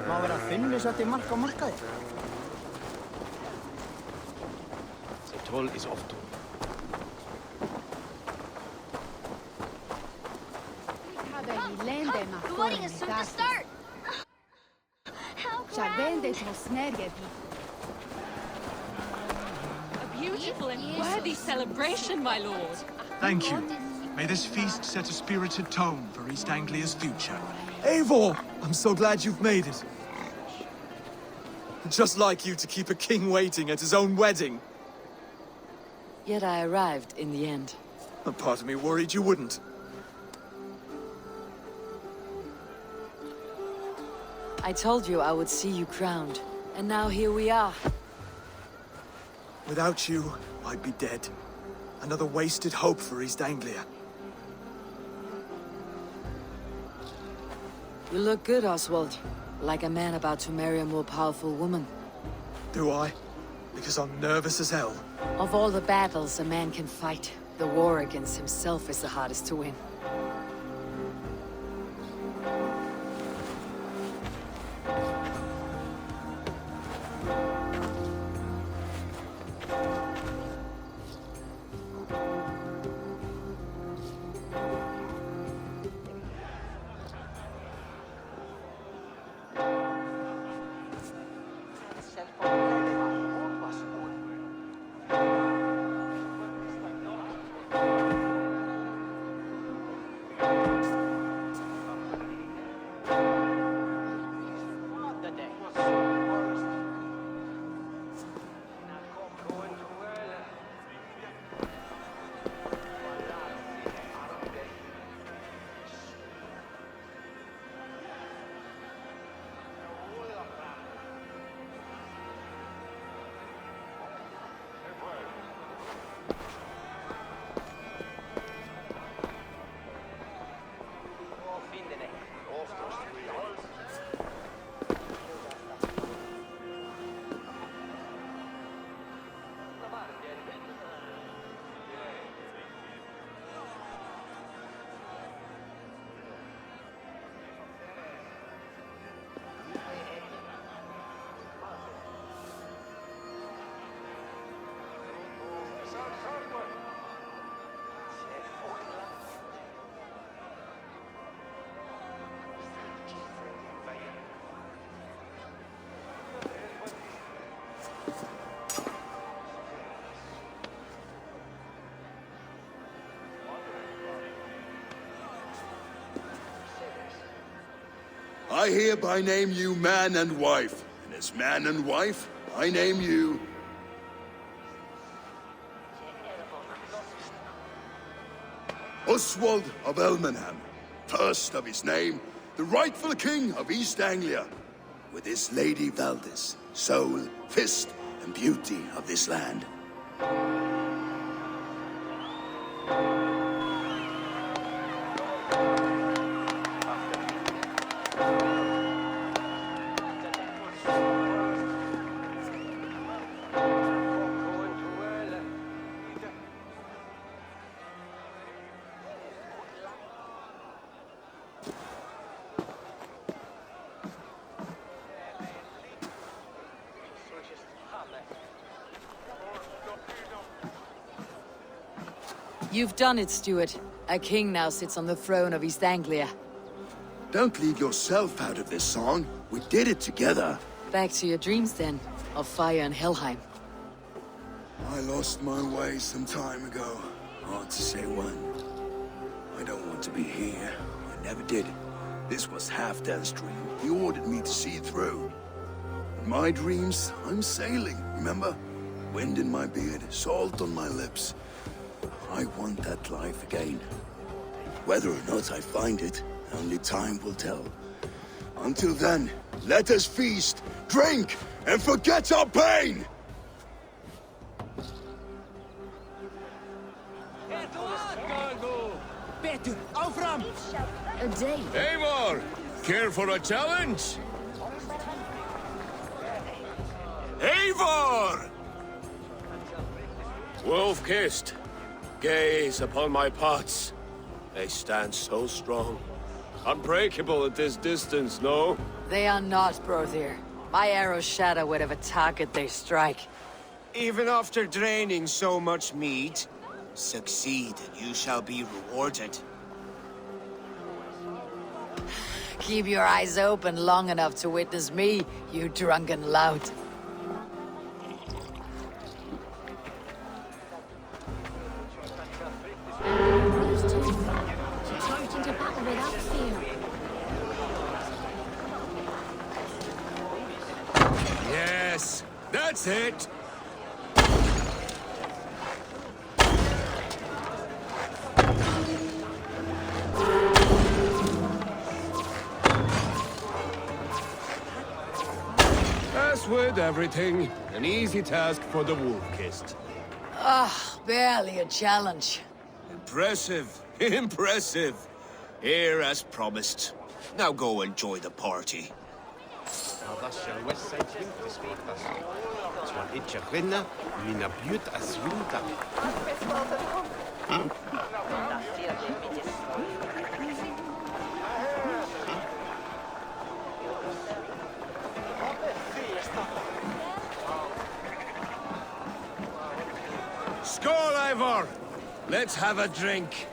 Má vera að finna svo til mark á markaði. The toll is off to. The wedding is soon to start! How A beautiful and worthy celebration, my lord. Thank you. May this feast set a spirited tone for East Anglia's future. Eivor! I'm so glad you've made it. Just like you to keep a king waiting at his own wedding. Yet I arrived in the end. A part of me worried you wouldn't. I told you I would see you crowned, and now here we are. Without you, I'd be dead. Another wasted hope for East Anglia. You look good, Oswald. Like a man about to marry a more powerful woman. Do I? Because I'm nervous as hell. Of all the battles a man can fight, the war against himself is the hardest to win. I hereby name you man and wife, and as man and wife, I name you... Oswald of Elmenham, first of his name, the rightful king of East Anglia, with this Lady Valdis, soul, fist, and beauty of this land. You've done it, Stuart. A king now sits on the throne of East Anglia. Don't leave yourself out of this song. We did it together. Back to your dreams, then, of fire and Helheim. I lost my way some time ago. Hard to say when. I don't want to be here. I never did. This was Halfdan's dream. He ordered me to see it through. In my dreams, I'm sailing, remember? Wind in my beard, salt on my lips. I want that life again. Whether or not I find it, only time will tell. Until then, let us feast, drink, and forget our pain! A day. Eivor! Care for a challenge? Eivor! Wolf-kissed. Gaze upon my pots. They stand so strong. Unbreakable at this distance, no? They are not, Brother. My arrows shatter whatever target they strike. Even after draining so much meat, succeed and you shall be rewarded. Keep your eyes open long enough to witness me, you drunken lout. Used to. She charged into battle without fear. Yes, that's it. As with everything, an easy task for the wolf-kissed. Barely a challenge. Impressive, impressive. Here as promised. Now go enjoy the party. Skål, Eivor! Let's have a drink.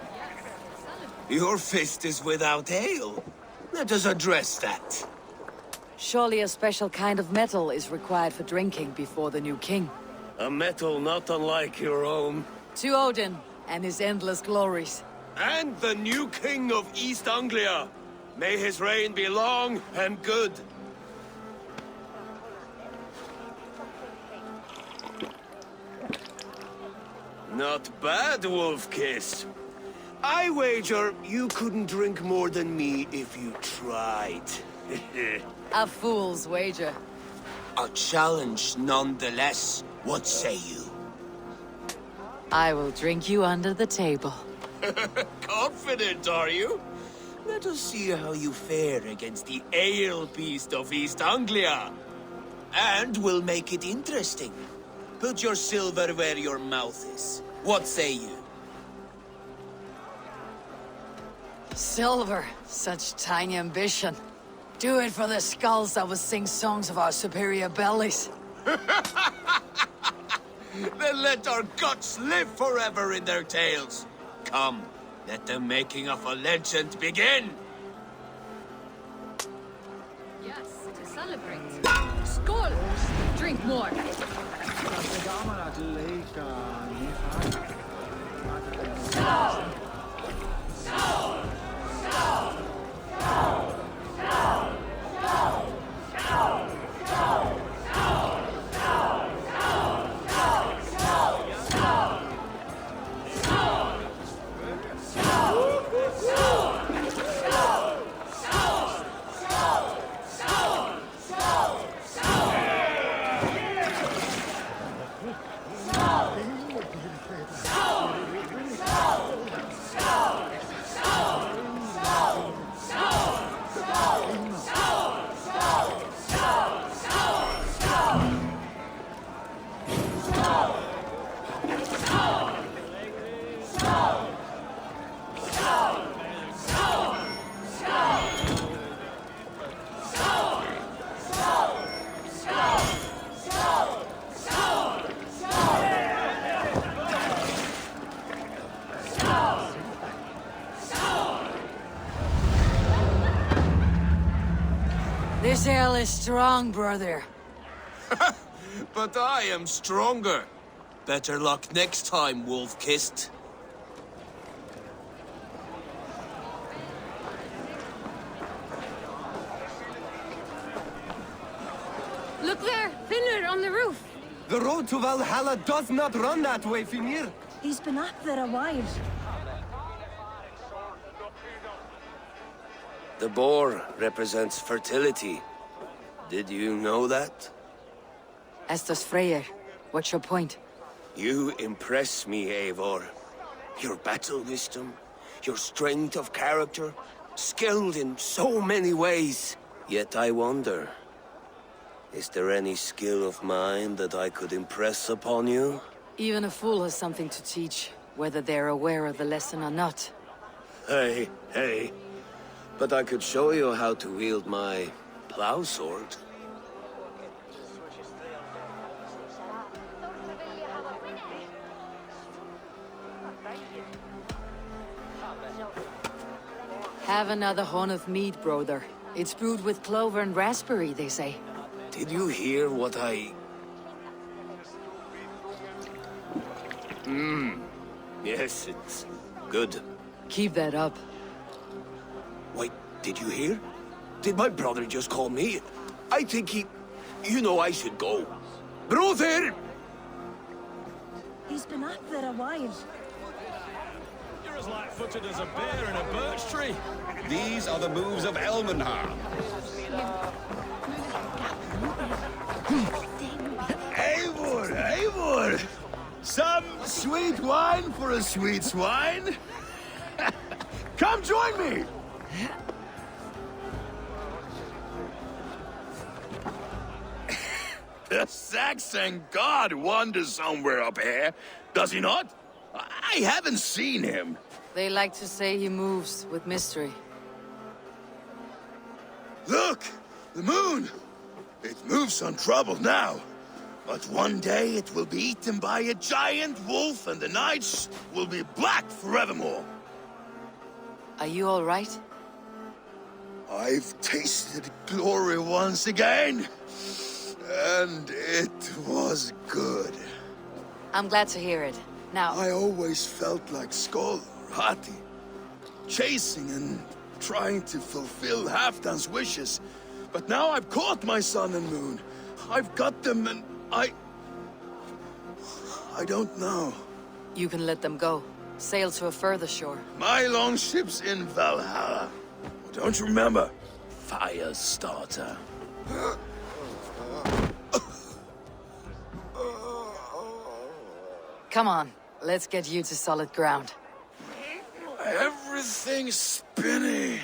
Your fist is without ale. Let us address that. Surely a special kind of metal is required for drinking before the new king. A metal not unlike your own. To Odin and his endless glories. And the new king of East Anglia. May his reign be long and good. Not bad, Wolf-Kiss. I wager you couldn't drink more than me if you tried. A fool's wager. A challenge nonetheless. What say you? I will drink you under the table. Confident, are you? Let us see how you fare against the ale beast of East Anglia. And we'll make it interesting. Put your silver where your mouth is. What say you? Silver, such tiny ambition. Do it for the skulls that will sing songs of our superior bellies. Then let our guts live forever in their tails. Come, let the making of a legend begin. Yes, to celebrate. Skål! Drink more. This ale is strong, brother. But I am stronger. Better luck next time, Wolf-Kissed. Look there, Finner on the roof. The road to Valhalla does not run that way, Finir. He's been up there a while. The boar represents fertility. Did you know that? As does Freyr. What's your point? You impress me, Eivor. Your battle wisdom, your strength of character, skilled in so many ways. Yet I wonder, is there any skill of mine that I could impress upon you? Even a fool has something to teach, whether they're aware of the lesson or not. Hey, hey. But I could show you how to wield my plow sword. Have another horn of mead, brother. It's brewed with clover and raspberry, they say. Did you hear what I... Yes, it's good. Keep that up. Wait, did you hear? Did my brother just call me? I think he... You know I should go. Brother! He's been up there a while. You're as light-footed as a bear in a birch tree. These are the moves of Elmenhar. Eivor, Eivor! Some sweet wine for a sweet swine? Come join me! The Saxon god wanders somewhere up here, does he not? I haven't seen him. They like to say he moves with mystery. Look! The moon! It moves untroubled now. But one day it will be eaten by a giant wolf and the nights will be black forevermore. Are you all right? I've tasted glory once again. And it was good. I'm glad to hear it. Now, I always felt like Skoll or Hati. Chasing and trying to fulfill Halfdan's wishes. But now I've caught my sun and moon. I've got them and I don't know. you can let them go. Sail to a further shore. My longship's in Valhalla. Don't you remember? Firestarter. Come on, let's get you to solid ground. Everything's spinny.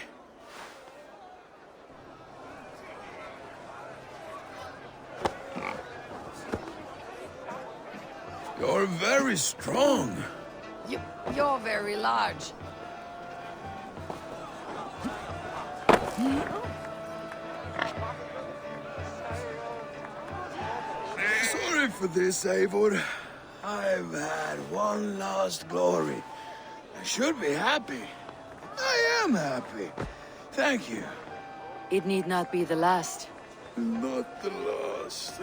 You're very strong. You're very large. Sorry for this, Eivor. I've had one last glory. I should be happy. I am happy. Thank you. It need not be the last. Not the last.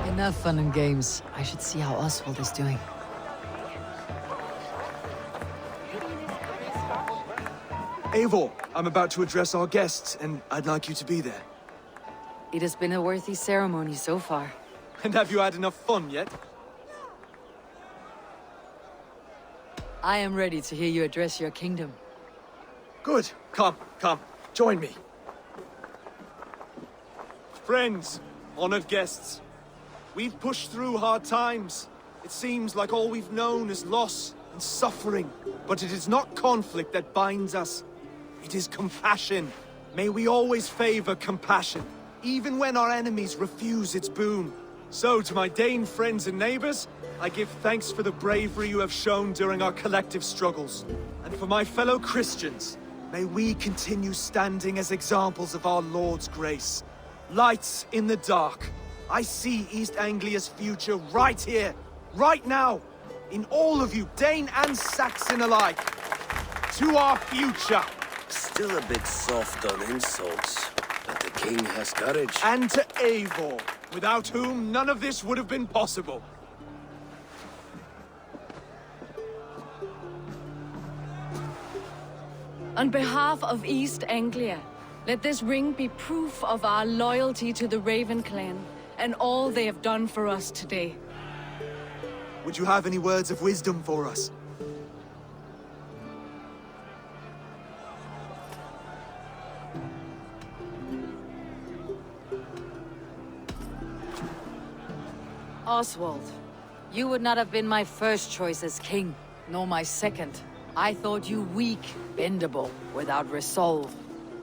Enough fun and games. I should see how Oswald is doing. Eivor, I'm about to address our guests, and I'd like you to be there. It has been a worthy ceremony so far. And have you had enough fun yet? I am ready to hear you address your kingdom. Good. Come, join me. Friends, honored guests, we've pushed through hard times. It seems like all we've known is loss and suffering. But it is not conflict that binds us. It is compassion. May we always favor compassion, even when our enemies refuse its boon. So, to my Dane friends and neighbors, I give thanks for the bravery you have shown during our collective struggles. And for my fellow Christians, may we continue standing as examples of our Lord's grace. Lights in the dark. I see East Anglia's future right here, right now, in all of you, Dane and Saxon alike. To our future. Still a bit soft on insults, but the king has courage. And to Eivor, without whom none of this would have been possible. On behalf of East Anglia, let this ring be proof of our loyalty to the Raven clan and all they have done for us today. Would you have any words of wisdom for us? Oswald, you would not have been my first choice as king, nor my second. I thought you weak, bendable, without resolve.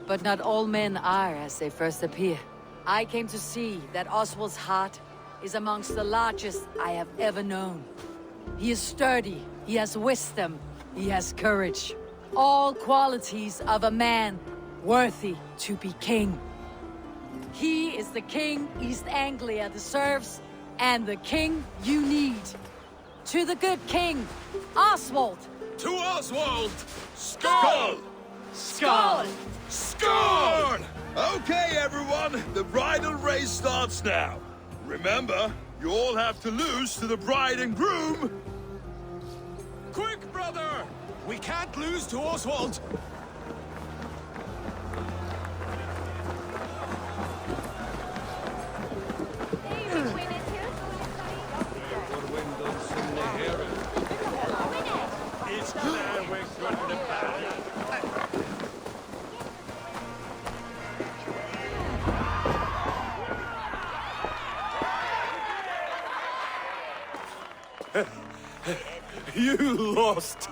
But not all men are as they first appear. I came to see that Oswald's heart is amongst the largest I have ever known. He is sturdy, he has wisdom, he has courage. All qualities of a man worthy to be king. He is the king East Anglia deserves, and the king you need. To the good king, Oswald! To Oswald! Skull! Skull! Skull! Okay, everyone, the bridal race starts now. Remember, you all have to lose to the bride and groom. Quick, brother! We can't lose to Oswald. You lost!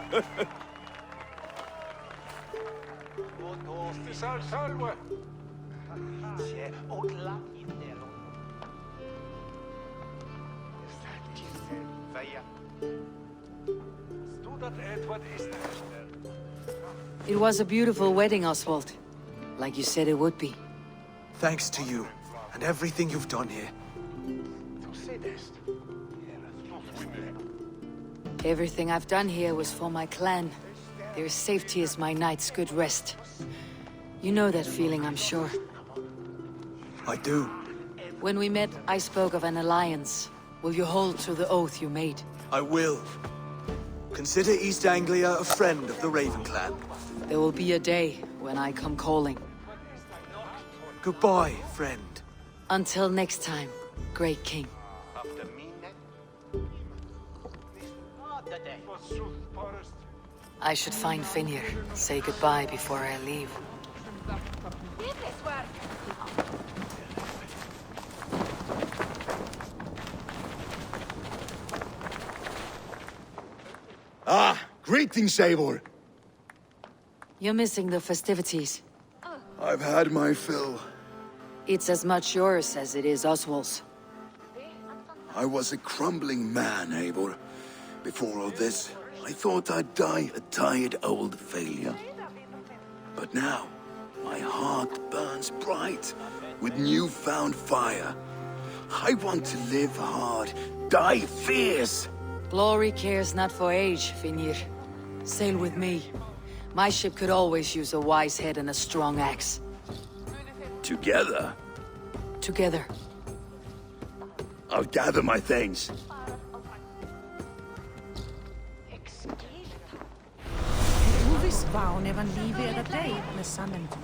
It was a beautiful wedding, Oswald. Like you said it would be. Thanks to you, and everything you've done here. Everything I've done here was for my clan. Their safety is my knight's good rest. You know that feeling, I'm sure. I do. When we met, I spoke of an alliance. Will you hold to the oath you made? I will. Consider East Anglia a friend of the Raven clan. There will be a day when I come calling. Goodbye, friend. Until next time, great king. I should find Finir. Say goodbye before I leave. Ah, greetings, Eivor. You're missing the festivities. I've had my fill. It's as much yours as it is Oswald's. I was a crumbling man, Eivor. Before all this, I thought I'd die a tired old failure. But now, my heart burns bright with newfound fire. I want to live hard, die fierce. Glory cares not for age, Finir. Sail with me. My ship could always use a wise head and a strong axe. Together, Together. I'll gather my things. Óviss ván ef hann lífi eða deyr með sannindum.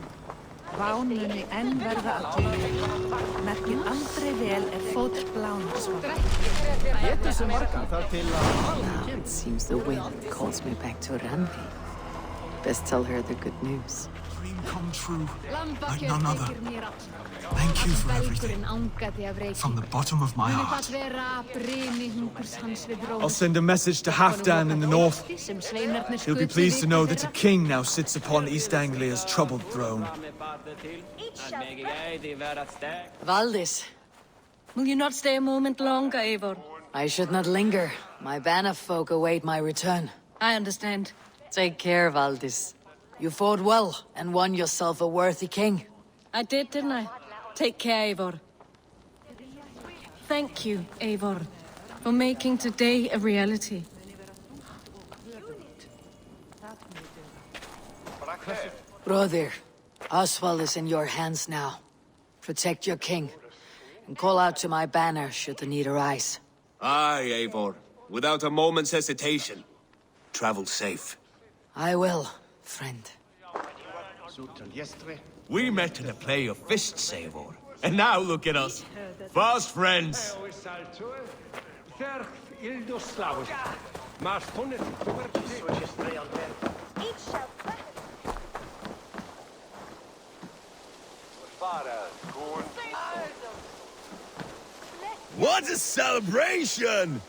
Ván muni enn verða að duga. Merkir aldrei vel fót bláningsván. Getur sem margan þar til að... Now it seems the wind calls me back to Randi. Best tell her the good news. Dream come true, like none other. Thank you for everything. From the bottom of my heart. I'll send a message to Halfdan in the north. He'll be pleased to know that a king now sits upon East Anglia's troubled throne. Valdis, Will you not stay a moment longer, Eivor? I should not linger. My banner folk await my return. I understand. Take care, Valdis. You fought well and won yourself a worthy king. I did, didn't I? Take care, Eivor. Thank you, Eivor, for making today a reality. Brother, Oswald is in your hands now. Protect your king, and call out to my banner should the need arise. Aye, Eivor. Without a moment's hesitation. Travel safe. I will, friend. We met in a play of fists, Eivor. And now look at us. Fast friends. What a celebration!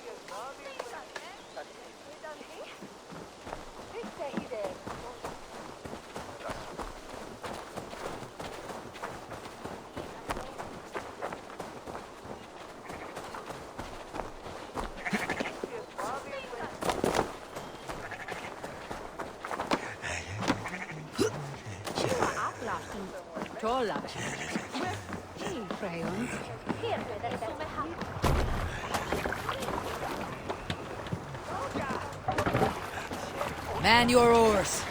Tola. Man your oars.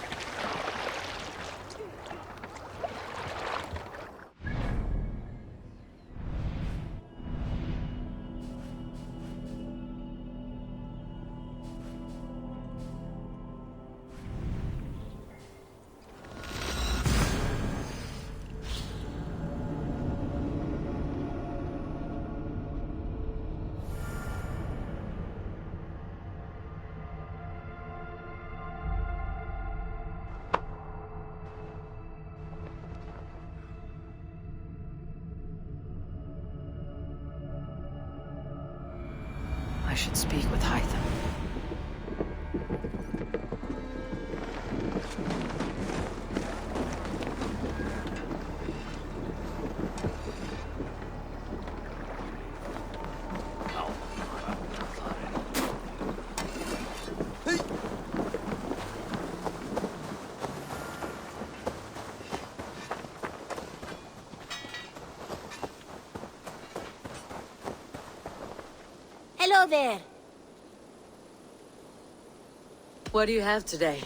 I should speak with Hytham. Hello there. What do you have today?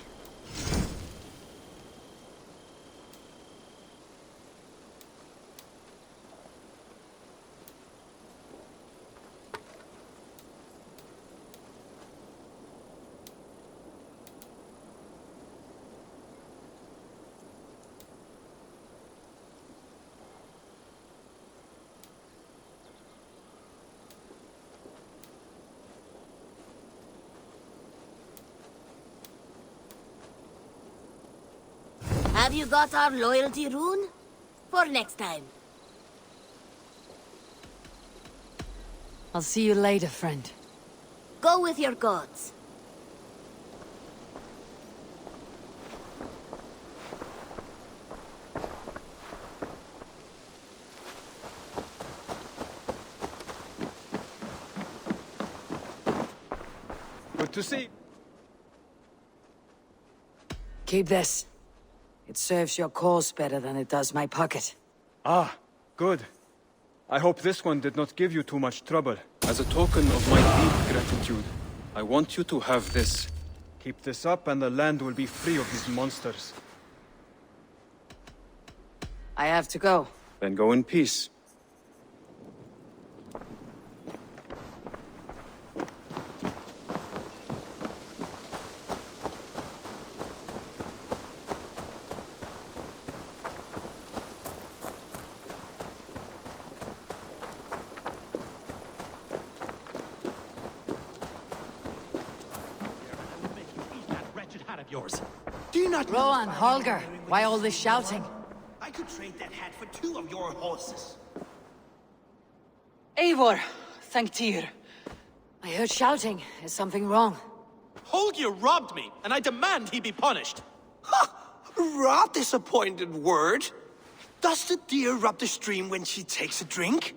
Have you got our loyalty rune? For next time. I'll see you later, friend. Go with your gods. Good to see. Keep this. It serves your cause better than it does my pocket. Ah, good. I hope this one did not give you too much trouble. As a token of my deep gratitude, I want you to have this. Keep this up and the land will be free of these monsters. I have to go. Then go in peace. Yours. Do you not Rowan, Holger, why all this shouting? I could trade that hat for 2 of your horses. Eivor, thank Tyr. I heard shouting. Is something wrong? Holger robbed me, and I demand he be punished. Ha! Raw disappointed word. Does the deer rub the stream when she takes a drink?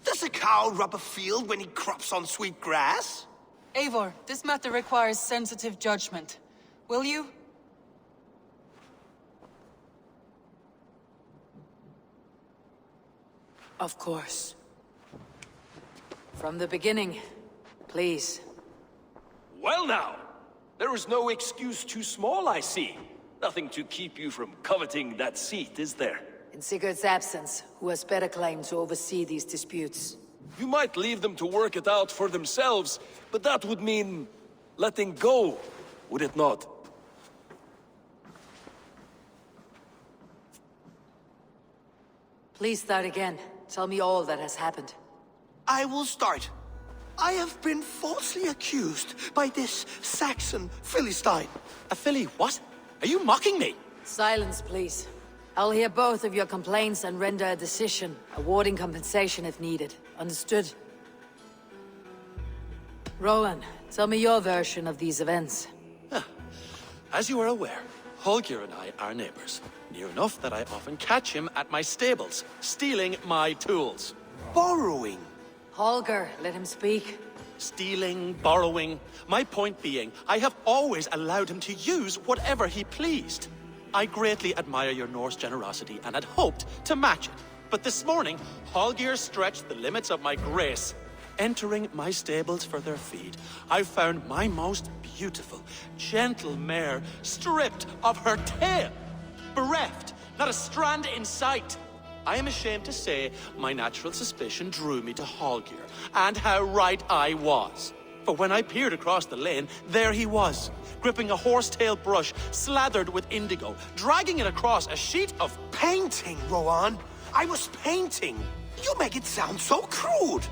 Does a cow rub a field when he crops on sweet grass? Eivor, this matter requires sensitive judgment. Will you? Of course. From the beginning, please. Well now, there is no excuse too small, I see. Nothing to keep you from coveting that seat, is there? In Sigurd's absence, who has better claim to oversee these disputes? You might leave them to work it out for themselves, but that would mean letting go, would it not? Please start again. Tell me all that has happened. I will start. I have been falsely accused by this Saxon Philistine. A Philly what? Are you mocking me? Silence, please. I'll hear both of your complaints and render a decision, awarding compensation if needed. Understood? Rowan, tell me your version of these events. As you are aware, Holger and I are neighbors. Near enough that I often catch him at my stables, stealing my tools. Borrowing. Holger, let him speak. Stealing, borrowing. My point being, I have always allowed him to use whatever he pleased. I greatly admire your Norse generosity and had hoped to match it. But this morning, Hallgeir stretched the limits of my grace. Entering my stables for their feed, I found my most beautiful, gentle mare stripped of her tail. Bereft, not a strand in sight. I am ashamed to say my natural suspicion drew me to Hallgeir, and how right I was. For when I peered across the lane, there he was, gripping a horsetail brush slathered with indigo, dragging it across a sheet of Painting, Rowan. I was painting. You make it sound so crude.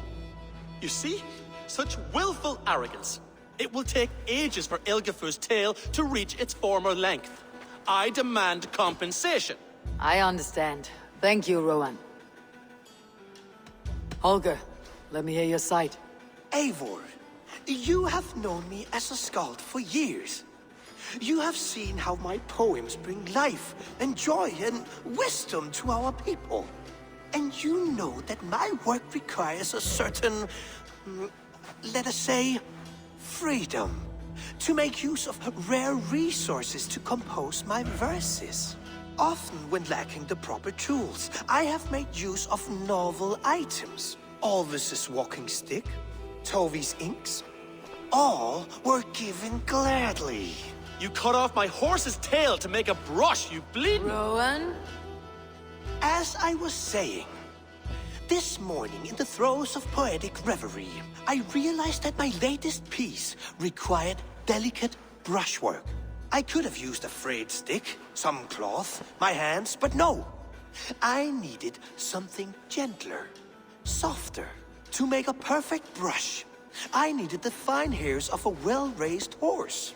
You see? Such willful arrogance. It will take ages for Ilgafur's tail to reach its former length. I demand compensation. I understand. Thank you, Rowan. Holger, let me hear your side. Eivor, you have known me as a skald for years. You have seen how my poems bring life and joy and wisdom to our people. And you know that my work requires a certain, let us say, freedom to make use of rare resources to compose my verses. Often when lacking the proper tools, I have made use of novel items. Alvis's walking stick, Tovi's inks, all were given gladly. You cut off my horse's tail to make a brush, you bleeding... Rowan? As I was saying, this morning in the throes of poetic reverie, I realized that my latest piece required delicate brushwork. I could have used a frayed stick, some cloth, my hands, but no. I needed something gentler, softer. To make a perfect brush, I needed the fine hairs of a well-raised horse.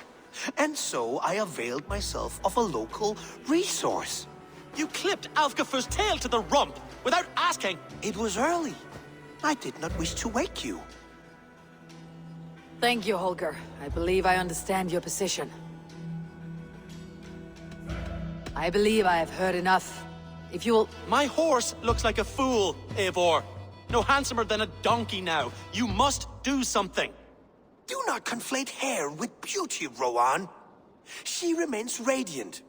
And so I availed myself of a local resource. You clipped Alfgafur's tail to the rump without asking. It was early. I did not wish to wake you. Thank you, Holger. I believe I understand your position. I believe I have heard enough. If you'll... My horse looks like a fool, Eivor. No handsomer than a donkey now. You must do something. Do not conflate hair with beauty, Rowan. She remains radiant.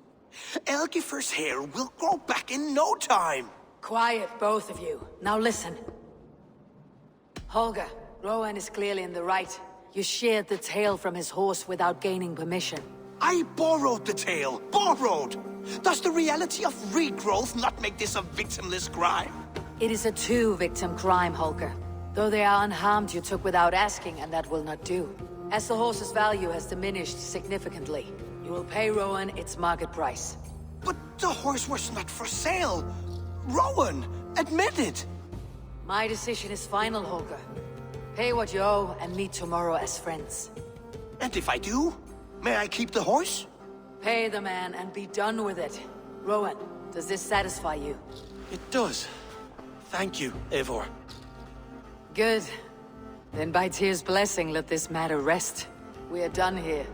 Elgifur's hair will grow back in no time. Quiet, both of you. Now listen. Holger, Rowan is clearly in the right. You sheared the tail from his horse without gaining permission. I borrowed the tail. Borrowed! Does the reality of regrowth not make this a victimless crime? It is a two-victim crime, Holger. Though they are unharmed, you took without asking, and that will not do. As the horse's value has diminished significantly, you will pay Rowan its market price. But the horse was not for sale. Rowan, admit it. My decision is final, Holger. Pay what you owe and meet tomorrow as friends. And if I do, may I keep the horse? Pay the man and be done with it. Rowan, does this satisfy you? It does. Thank you, Eivor. Good. Then by Tyr's blessing, let this matter rest. We are done here.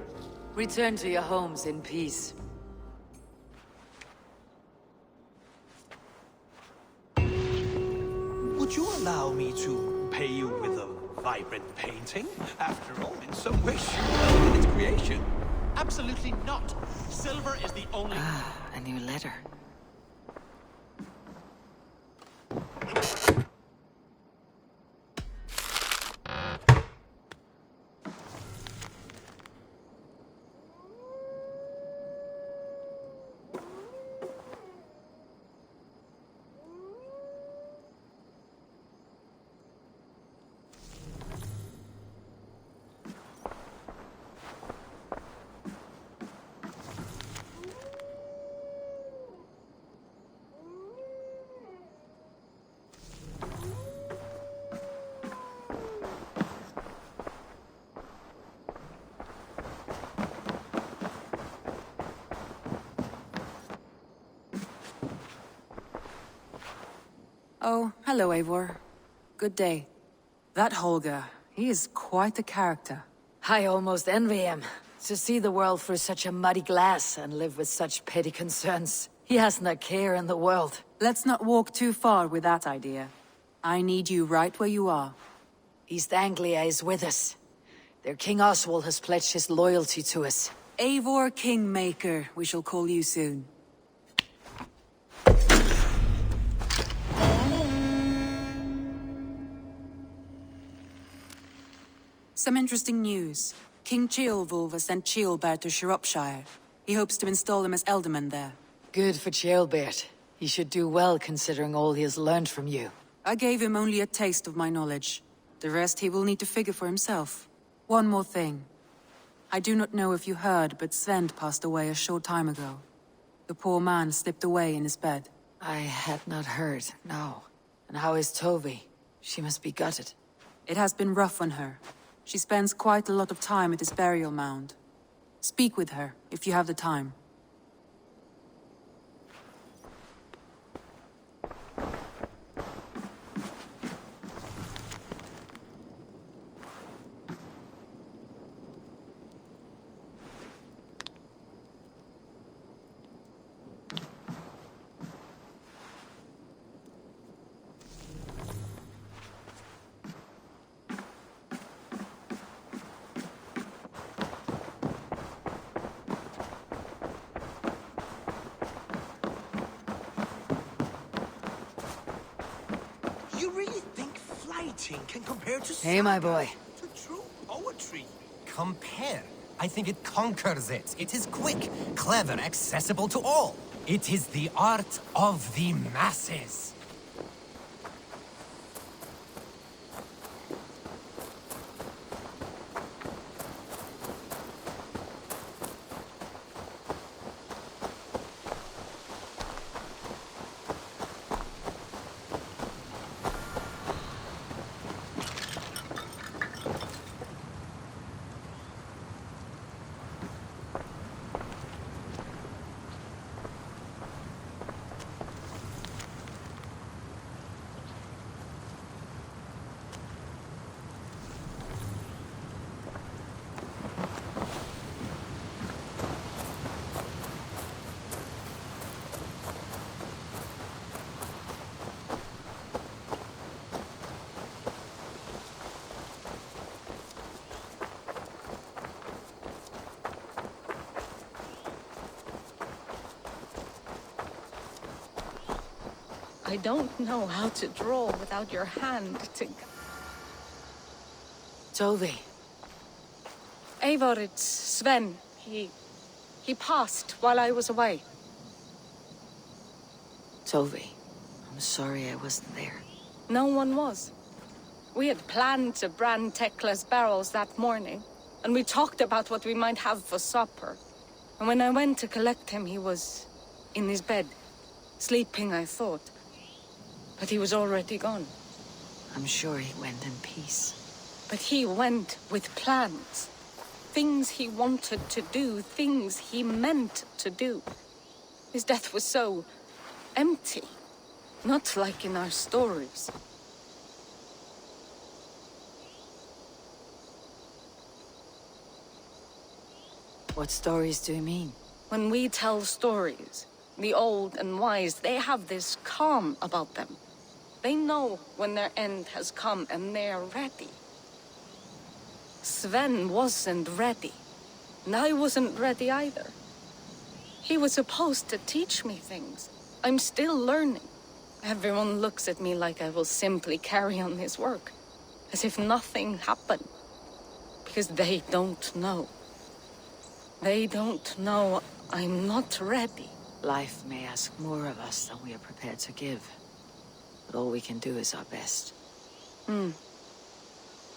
Return to your homes in peace. Would you allow me to pay you with a vibrant painting? After all, in some way, you helped in its creation. Absolutely not. Silver is the only... A new letter. Oh, hello, Eivor. Good day. That Holger, he is quite the character. I almost envy him. To see the world through such a muddy glass and live with such petty concerns. He hasn't a care in the world. Let's not walk too far with that idea. I need you right where you are. East Anglia is with us. Their King Oswald has pledged his loyalty to us. Eivor Kingmaker, we shall call you soon. Some interesting news. King Ceolwulf has sent Ceolbert to Shropshire. He hopes to install him as Elderman there. Good for Ceolbert. He should do well considering all he has learned from you. I gave him only a taste of my knowledge. The rest he will need to figure for himself. One more thing. I do not know if you heard, but Sven passed away a short time ago. The poor man slipped away in his bed. I had not heard, no. And how is Tovi? She must be gutted. It has been rough on her. She spends quite a lot of time at his burial mound. Speak with her, if you have the time. You really think flighting can compare to Hey, my boy. to true poetry? Compare? I think it conquers it. It is quick, clever, accessible to all. It is the art of the masses. I don't know how to draw without your hand to... Tovi. Eivor, it's Sven. He passed while I was away. Tovi. I'm sorry I wasn't there. No one was. We had planned to brand Tekla's barrels that morning, and we talked about what we might have for supper. And when I went to collect him, he was in his bed. Sleeping, I thought. But he was already gone. I'm sure he went in peace. But he went with plans. Things he wanted to do, things he meant to do. His death was so empty. Not like in our stories. What stories do you mean? When we tell stories, the old and wise, they have this calm about them. They know when their end has come and they're ready. Sven wasn't ready. And I wasn't ready either. He was supposed to teach me things. I'm still learning. Everyone looks at me like I will simply carry on his work. As if nothing happened. Because they don't know. They don't know I'm not ready. Life may ask more of us than we are prepared to give. But all we can do is our best.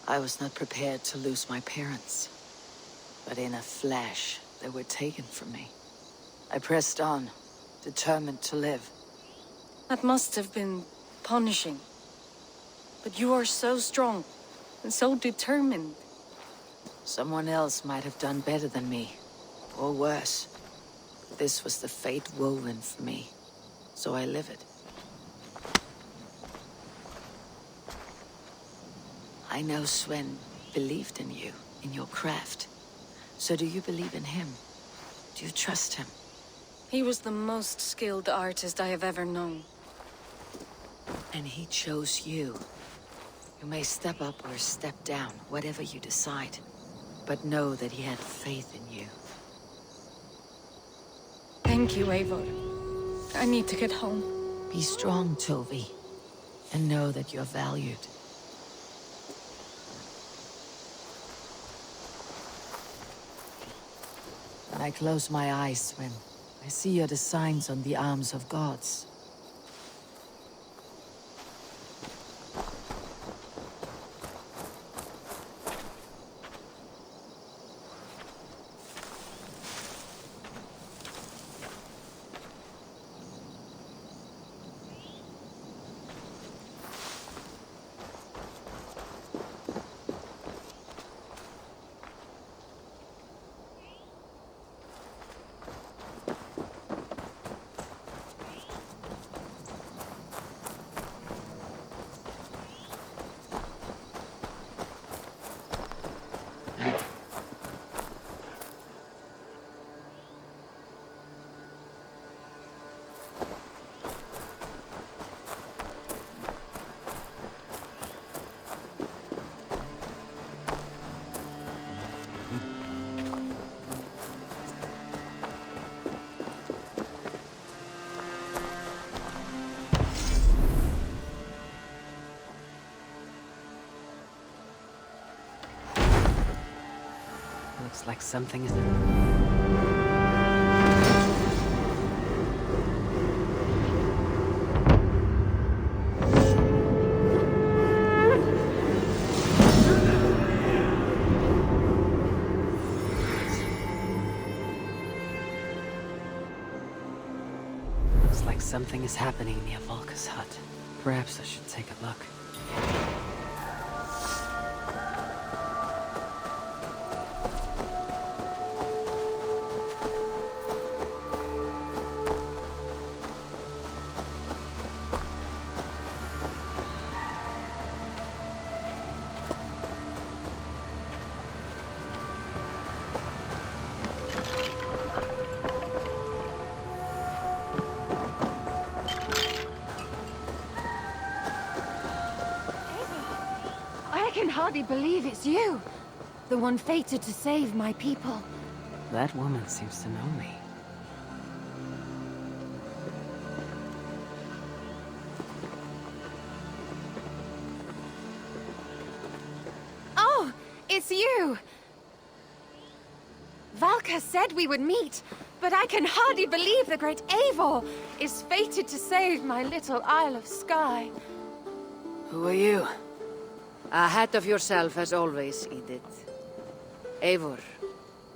I was not prepared to lose my parents. But in a flash, they were taken from me. I pressed on, determined to live. That must have been punishing. But you are so strong, and so determined. Someone else might have done better than me, or worse. But this was the fate woven for me, so I live it. I know Sven believed in you, in your craft. So do you believe in him? Do you trust him? He was the most skilled artist I have ever known. And he chose you. You may step up or step down, whatever you decide. But know that he had faith in you. Thank you, Eivor. I need to get home. Be strong, Tovi. And know that you're valued. When I close my eyes, Sven, I see the signs on the arms of gods. Looks like something is... Looks like something is happening near Volka's hut. Perhaps I should take a look. I can hardly believe it's you. The one fated to save my people. That woman seems to know me. Oh, it's you! Valka said we would meet, but I can hardly believe the great Eivor is fated to save my little Isle of Skye. Who are you? Ahead of yourself as always, Edith. Eivor.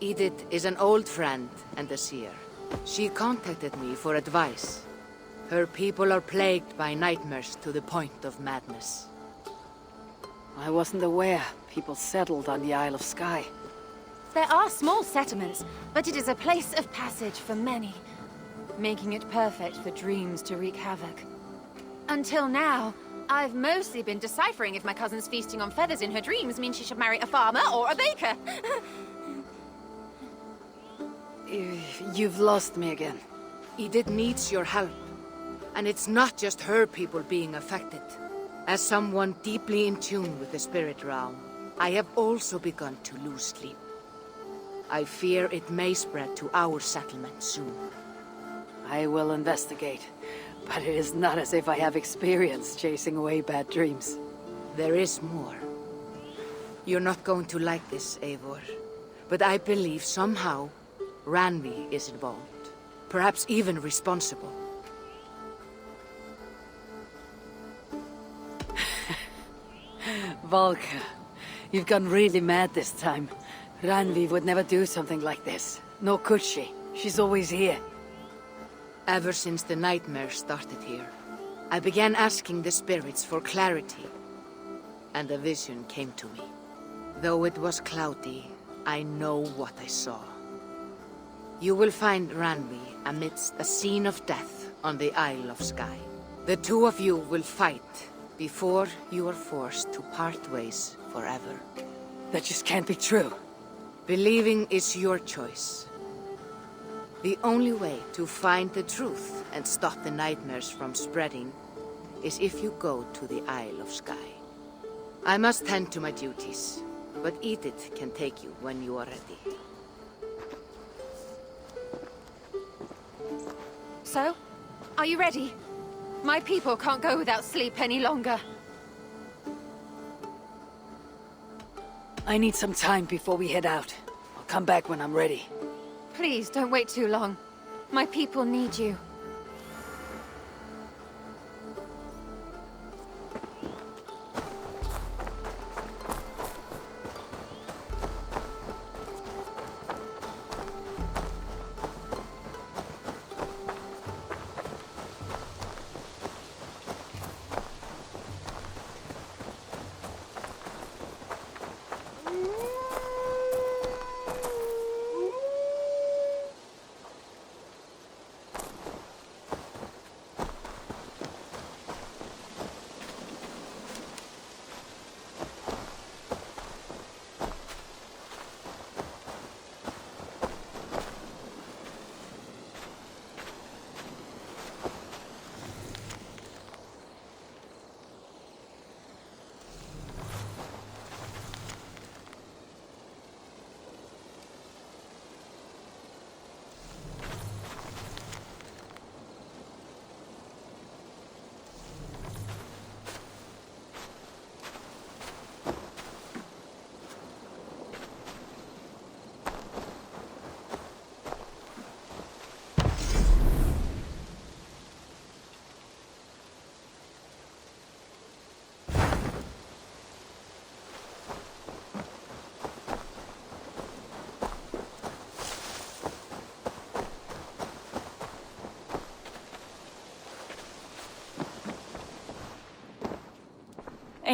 Edith is an old friend and a seer. She contacted me for advice. Her people are plagued by nightmares to the point of madness. I wasn't aware people settled on the Isle of Skye. There are small settlements, but it is a place of passage for many, making it perfect for dreams to wreak havoc. Until now, I've mostly been deciphering if my cousin's feasting on feathers in her dreams means she should marry a farmer or a baker. You've lost me again. Edith needs your help. And it's not just her people being affected. As someone deeply in tune with the spirit realm, I have also begun to lose sleep. I fear it may spread to our settlement soon. I will investigate. But it is not as if I have experience chasing away bad dreams. There is more. You're not going to like this, Eivor. But I believe somehow Randvi is involved. Perhaps even responsible. Volka, you've gone really mad this time. Randvi would never do something like this. Nor could she. She's always here. Ever since the nightmare started here, I began asking the spirits for clarity, and a vision came to me. Though it was cloudy, I know what I saw. You will find Randvi amidst a scene of death on the Isle of Skye. The two of you will fight before you are forced to part ways forever. That just can't be true. Believing is your choice. The only way to find the truth and stop the nightmares from spreading is if you go to the Isle of Skye. I must tend to my duties, but Edith can take you when you are ready. So, are you ready? My people can't go without sleep any longer. I need some time before we head out. I'll come back when I'm ready. Please, don't wait too long. My people need you.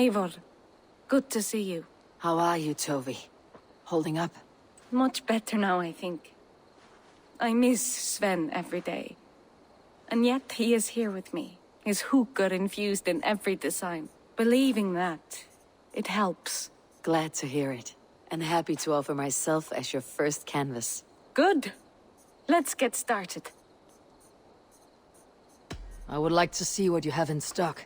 Eivor, good to see you. How are you, Tovi? Holding up? Much better now, I think. I miss Sven every day. And yet he is here with me. His hookah infused in every design. Believing that, it helps. Glad to hear it. And happy to offer myself as your first canvas. Good. Let's get started. I would like to see what you have in stock.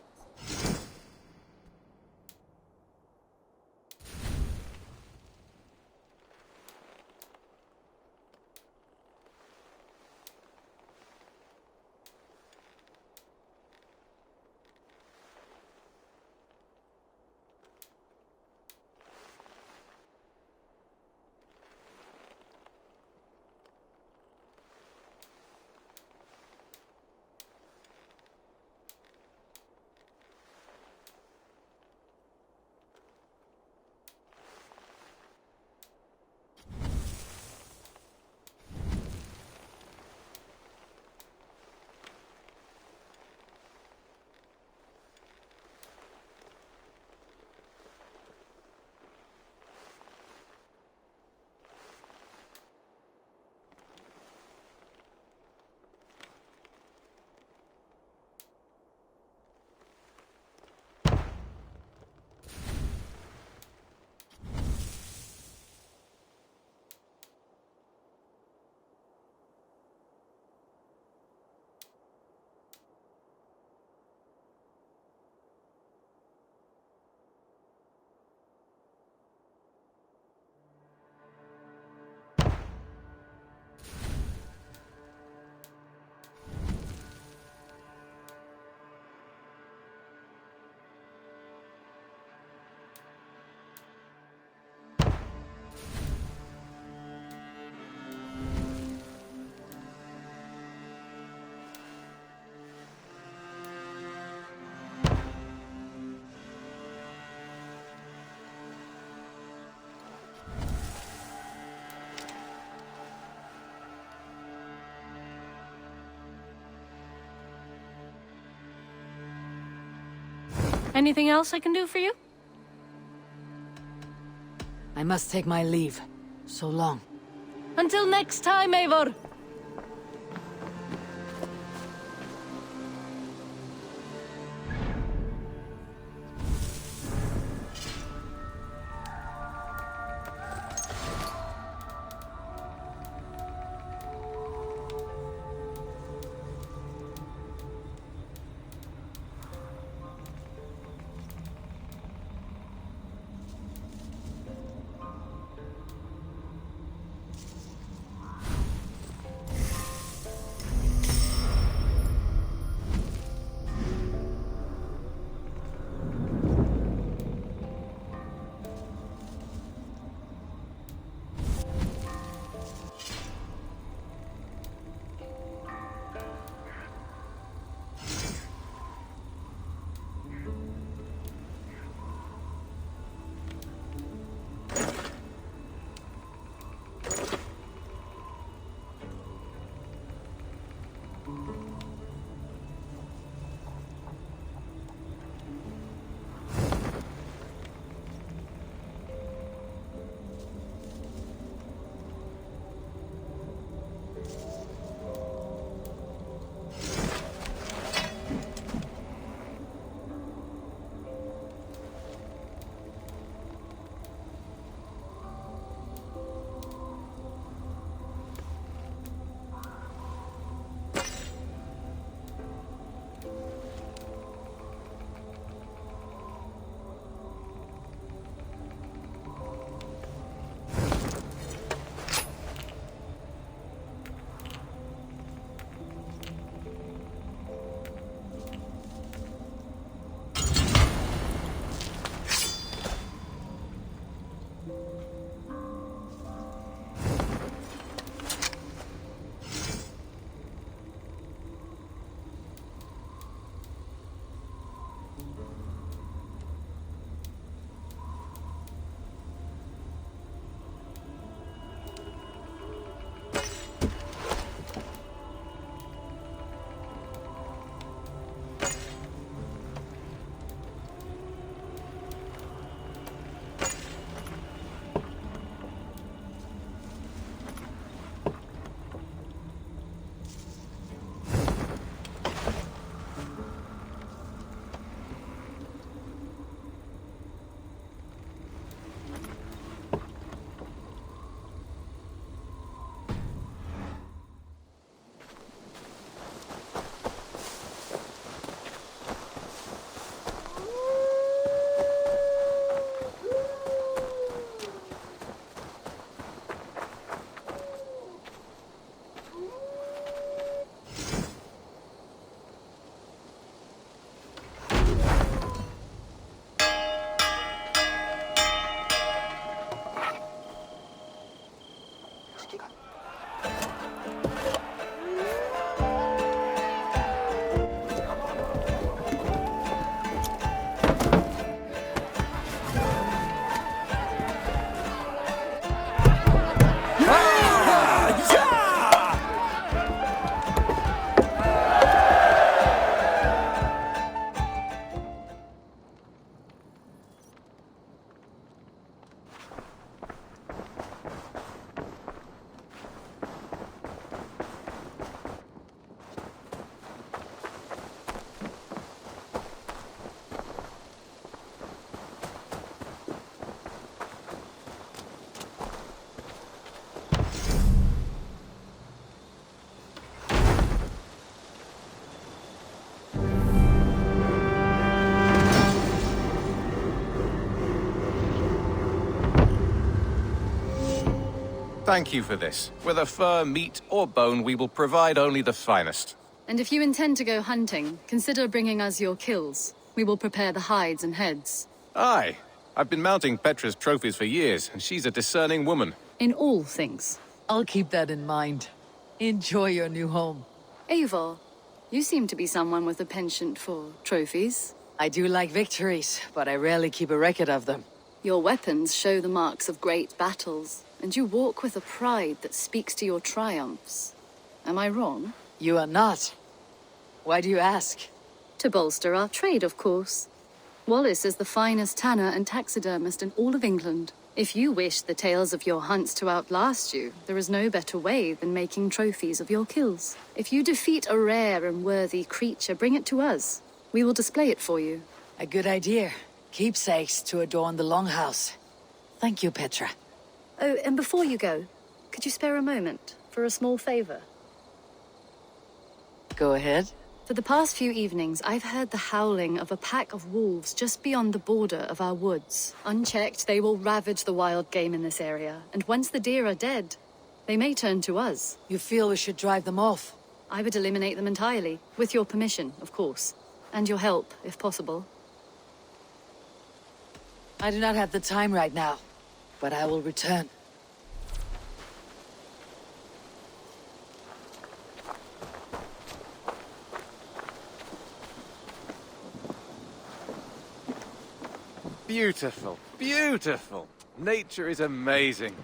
Anything else I can do for you? I must take my leave. So long. Until next time, Eivor! Thank you for this. Whether fur, meat, or bone, we will provide only the finest. And if you intend to go hunting, consider bringing us your kills. We will prepare the hides and heads. Aye. I've been mounting Petra's trophies for years, and she's a discerning woman. In all things. I'll keep that in mind. Enjoy your new home. Eivor, you seem to be someone with a penchant for trophies. I do like victories, but I rarely keep a record of them. Your weapons show the marks of great battles, and you walk with a pride that speaks to your triumphs. Am I wrong? You are not. Why do you ask? To bolster our trade, of course. Wallace is the finest tanner and taxidermist in all of England. If you wish the tales of your hunts to outlast you, there is no better way than making trophies of your kills. If you defeat a rare and worthy creature, bring it to us. We will display it for you. A good idea. Keepsakes to adorn the longhouse. Thank you, Petra. Oh, and before you go, could you spare a moment for a small favor? Go ahead. For the past few evenings, I've heard the howling of a pack of wolves just beyond the border of our woods. Unchecked, they will ravage the wild game in this area, and once the deer are dead, they may turn to us. You feel we should drive them off? I would eliminate them entirely, with your permission, of course. And your help, if possible. I do not have the time right now, but I will return. Beautiful, beautiful. Nature is amazing.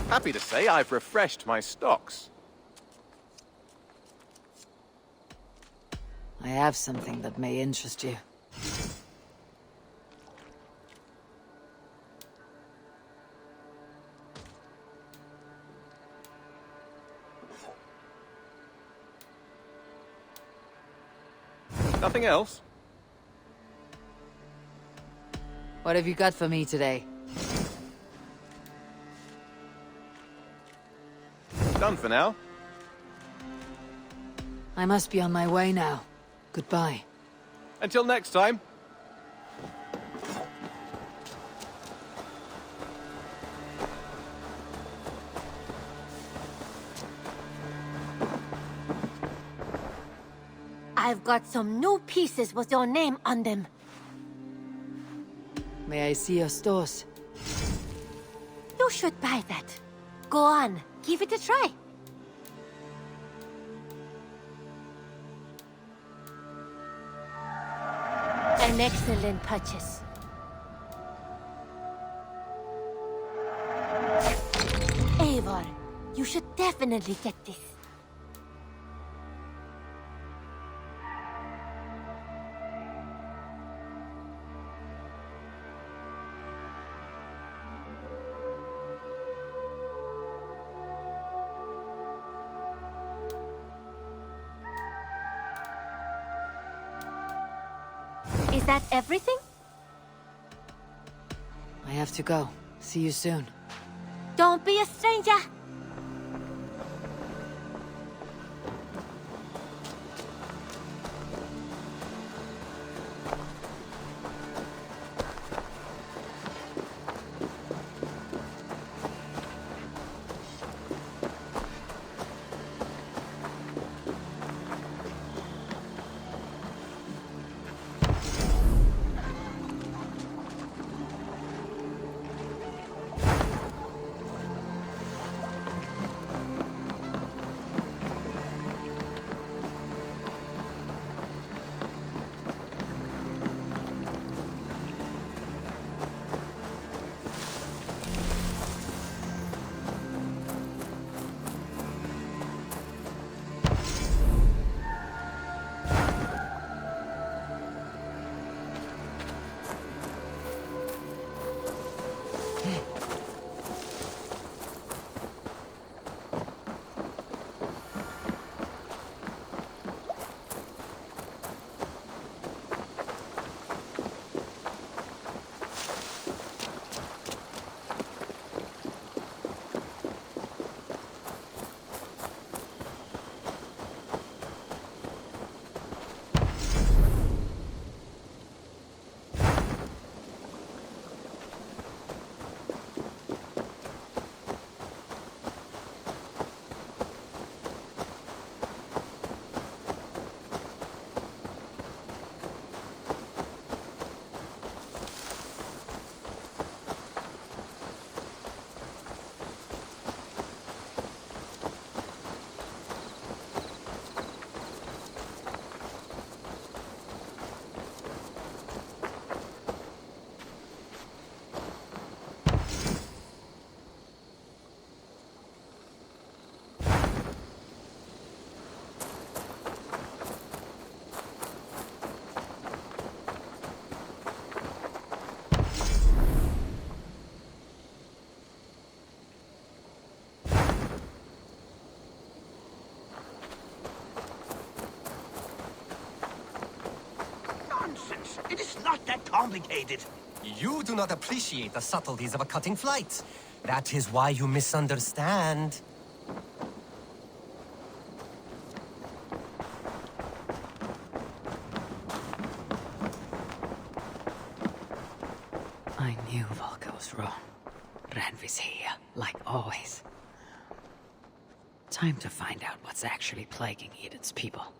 Happy to say I've refreshed my stocks. I have something that may interest you. Nothing else? What have you got for me today? Done for now. I must be on my way now. Goodbye. Until next time. I've got some new pieces with your name on them. May I see your stores? You should buy that. Go on, give it a try. An excellent purchase. Eivor, you should definitely get this. Is that everything? I have to go. See you soon. Don't be a stranger. that complicated. You do not appreciate the subtleties of a cutting flight. That is why you misunderstand. I knew Volker was wrong. Ranvi's here, like always. Time to find out what's actually plaguing Eden's people.